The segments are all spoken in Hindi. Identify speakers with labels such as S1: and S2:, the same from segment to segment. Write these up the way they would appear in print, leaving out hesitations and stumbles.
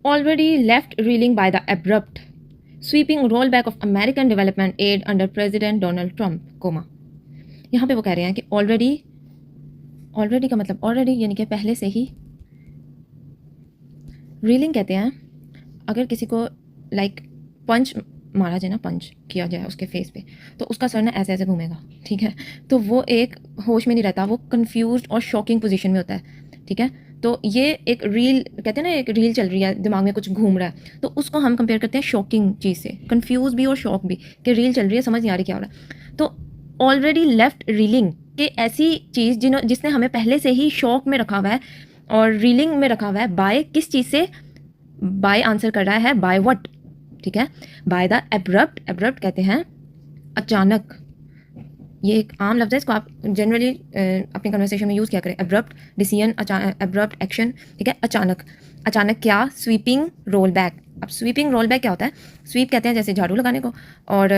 S1: already left reeling by the abrupt sweeping rollback of American development aid under President Donald Trump, comma. यहाँ पे वो कह रहे हैं कि ऑलरेडी का मतलब ऑलरेडी यानी कि पहले से ही। रीलिंग कहते हैं अगर किसी को लाइक पंच मारा जाए ना, पंच किया जाए उसके फेस पे, तो उसका सर ना ऐसे ऐसे घूमेगा, ठीक है। तो वो एक होश में नहीं रहता, वो कंफ्यूज्ड और शॉकिंग पोजीशन में होता है, ठीक है। तो ये एक रील कहते हैं ना, एक रील चल रही है, दिमाग में कुछ घूम रहा है, तो उसको हम कंपेयर करते हैं शॉकिंग चीज़ से, कंफ्यूज भी और शॉक भी, कि रील चल रही है, समझ नहीं आ रही क्या हो रहा है। तो ऑलरेडी लेफ्ट रीलिंग कि ऐसी चीज़ जिसने हमें पहले से ही शॉक में रखा हुआ है और रीलिंग में रखा हुआ है। बाय किस चीज़ से? बाय आंसर कर रहा है बाय व्हाट, ठीक है, बाय द एब्रप्ट। एब्रप्ट कहते हैं अचानक। ये एक आम लफ्ज़ है, इसको आप जनरली अपनी कन्वर्सेशन में यूज़ किया करें। एब्रप्ट डिसीजन, एब्रप्ट एक्शन, ठीक है, अचानक। अचानक क्या? Sweeping roll back. अब स्वीपिंग रोल बैक क्या होता है? स्वीप कहते हैं जैसे झाड़ू लगाने को, और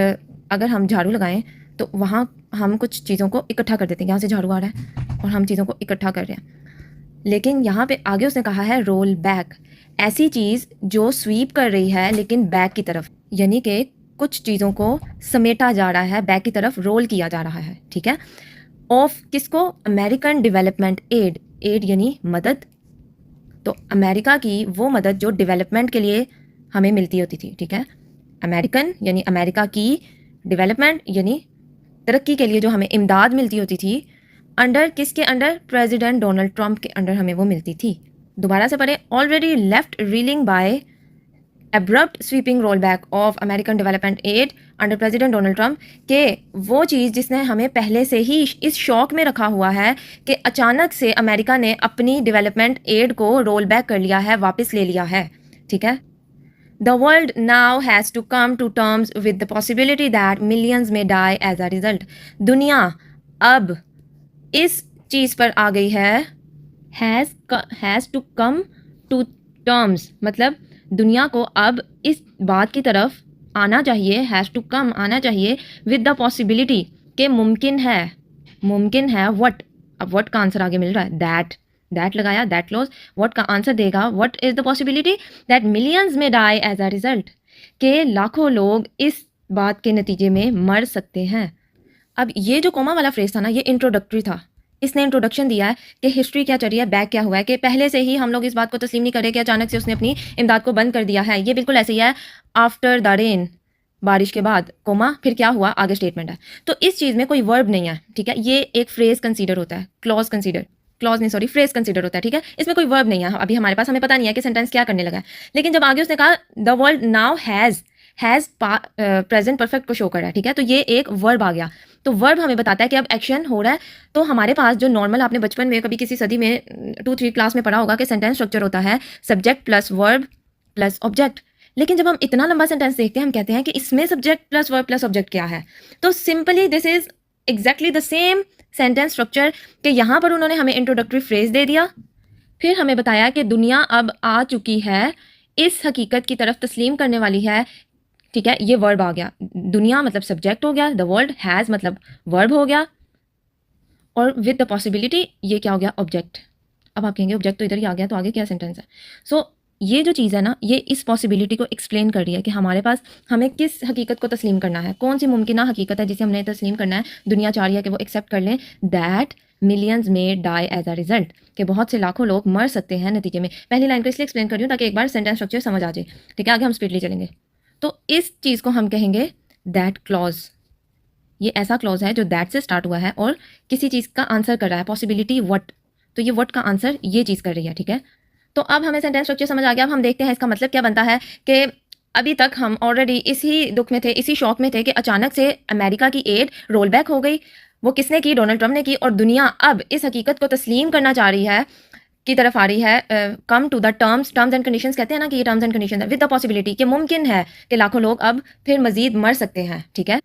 S1: अगर हम झाड़ू लगाएं तो वहाँ हम कुछ चीज़ों को इकट्ठा कर देते हैं। यहाँ से झाड़ू आ रहा है और हम चीज़ों को इकट्ठा कर रहे हैं, लेकिन यहाँ पे आगे उसने कहा है रोल बैक, ऐसी चीज़ जो स्वीप कर रही है लेकिन बैक की तरफ, यानी कि कुछ चीज़ों को समेटा जा रहा है, बैक की तरफ रोल किया जा रहा है, ठीक है। ऑफ किसको? American development add. एड यानी मदद, तो अमेरिका की वो मदद जो डेवलपमेंट के लिए हमें मिलती होती थी, ठीक है। अमेरिकन यानी अमेरिका की, डेवलपमेंट यानी तरक्की के लिए जो हमें इमदाद मिलती होती थी, अंडर किसके अंडर? प्रेसिडेंट डोनाल्ड ट्रंप के अंडर हमें वो मिलती थी। दोबारा से पढ़े, already left reeling by abrupt sweeping roll back of American development aid under president Donald Trump, के वो चीज़ जिसने हमें पहले से ही इस शौक में रखा हुआ है कि अचानक से अमेरिका ने अपनी डेवलपमेंट एड को रोल बैक कर लिया है, वापस ले लिया है, ठीक है। The world now has to come to terms with the possibility that millions may die as a result. दुनिया अब इस चीज़ पर आ गई है, has to come to terms, मतलब दुनिया को अब इस बात की तरफ आना चाहिए, has to come आना चाहिए, with the possibility के मुमकिन है what, अब what का आंसर आगे मिल रहा है, दैट लगाया, दैट क्लोज, व्हाट का आंसर देगा, what is the possibility that millions में डाई एज अ रिजल्ट, के लाखों लोग इस बात के नतीजे में मर सकते हैं। अब ये जो कोमा वाला फ्रेज था ना, ये इंट्रोडक्टरी था, इसने इंट्रोडक्शन दिया है कि हिस्ट्री क्या चल रही है, बैक क्या हुआ है, कि पहले से ही हम लोग इस बात को तस्लीम नहीं करें कि अचानक से उसने अपनी इमदाद को बंद कर दिया है। ये बिल्कुल ऐसे ही है, आफ्टर द रेन, बारिश के बाद कोमा, फिर क्या हुआ, आगे स्टेटमेंट है। तो इस चीज़ में कोई वर्ब नहीं है, ठीक है, ये एक फ्रेज कंसीडर होता है, फ्रेज कंसीडर होता है, ठीक है। इसमें कोई वर्ब नहीं है अभी हमारे पास, हमें पता नहीं है कि सेंटेंस क्या करने लगा है। लेकिन जब आगे उसने कहा the world now has present perfect को शो कर रहा है, ठीक है, तो ये एक वर्ब आ गया। तो वर्ब हमें बताता है कि अब एक्शन हो रहा है। तो हमारे पास जो नॉर्मल आपने बचपन में कभी किसी सदी में 2-3 क्लास में पढ़ा होगा कि सेंटेंस स्ट्रक्चर होता है subject plus verb plus object. लेकिन जब हम इतना लंबा सेंटेंस देखते हैं, हम कहते हैं कि इसमें subject plus verb plus object क्या है। तो simply this is exactly the same sentence structure कि यहाँ पर उन्होंने हमें इंट्रोडक्टरी फ्रेज दे दिया, फिर हमें बताया कि दुनिया अब आ चुकी है, इस हकीकत की तरफ तस्लीम करने वाली है, ठीक है, ये वर्ब आ गया। दुनिया मतलब सब्जेक्ट हो गया, द वर्ल्ड हैज़ मतलब वर्ब हो गया, और विद द पॉसिबिलिटी ये क्या हो गया, ऑब्जेक्ट। अब आप कहेंगे ऑब्जेक्ट तो इधर ही आ गया, तो आगे क्या सेंटेंस है। सो ये जो चीज़ है ना, ये इस पॉसिबिलिटी को एक्सप्लेन कर रही है कि हमारे पास हमें किस हकीकत को तस्लीम करना है, कौन सी मुमकिन हकीकत है जिसे हमने तस्लीम करना है। दुनिया चाह रही है कि वो एक्सेप्ट कर लें दैट मिलियंस में डाई एज अ रिजल्ट, कि बहुत से लाखों लोग मर सकते हैं नतीजे में। पहली लाइन को इसलिए एक्सप्लेन कर रही हूँ ताकि एक बार सेंटेंस स्ट्रक्चर समझ आ जाए, ठीक है। आगे हम स्पीडली चलेंगे। तो इस चीज़ को हम कहेंगे दैट क्लॉज। ये ऐसा क्लॉज है जो दैट से स्टार्ट हुआ है और किसी चीज़ का आंसर कर रहा है, पॉसिबिलिटी व्हाट, तो ये व्हाट का आंसर ये चीज़ कर रही है, ठीक है। तो अब हमें सेंटेंस स्ट्रक्चर समझ आ गया। अब हम देखते हैं इसका मतलब क्या बनता है कि अभी तक हम ऑलरेडी इसी दुख में थे, इसी शौक में थे कि अचानक से अमेरिका की एड रोल बैक हो गई। वो किसने की? डोनाल्ड ट्रंप ने की। और दुनिया अब इस हकीकत को तस्लीम करना चाह रही है, की तरफ आ रही है, come to the terms and conditions कहते हैं ना कि ये टर्म्स एंड कंडीशंस है, विद द पॉसिबिलिटी कि मुमकिन है कि लाखों लोग अब फिर मजीद मर सकते हैं, ठीक है।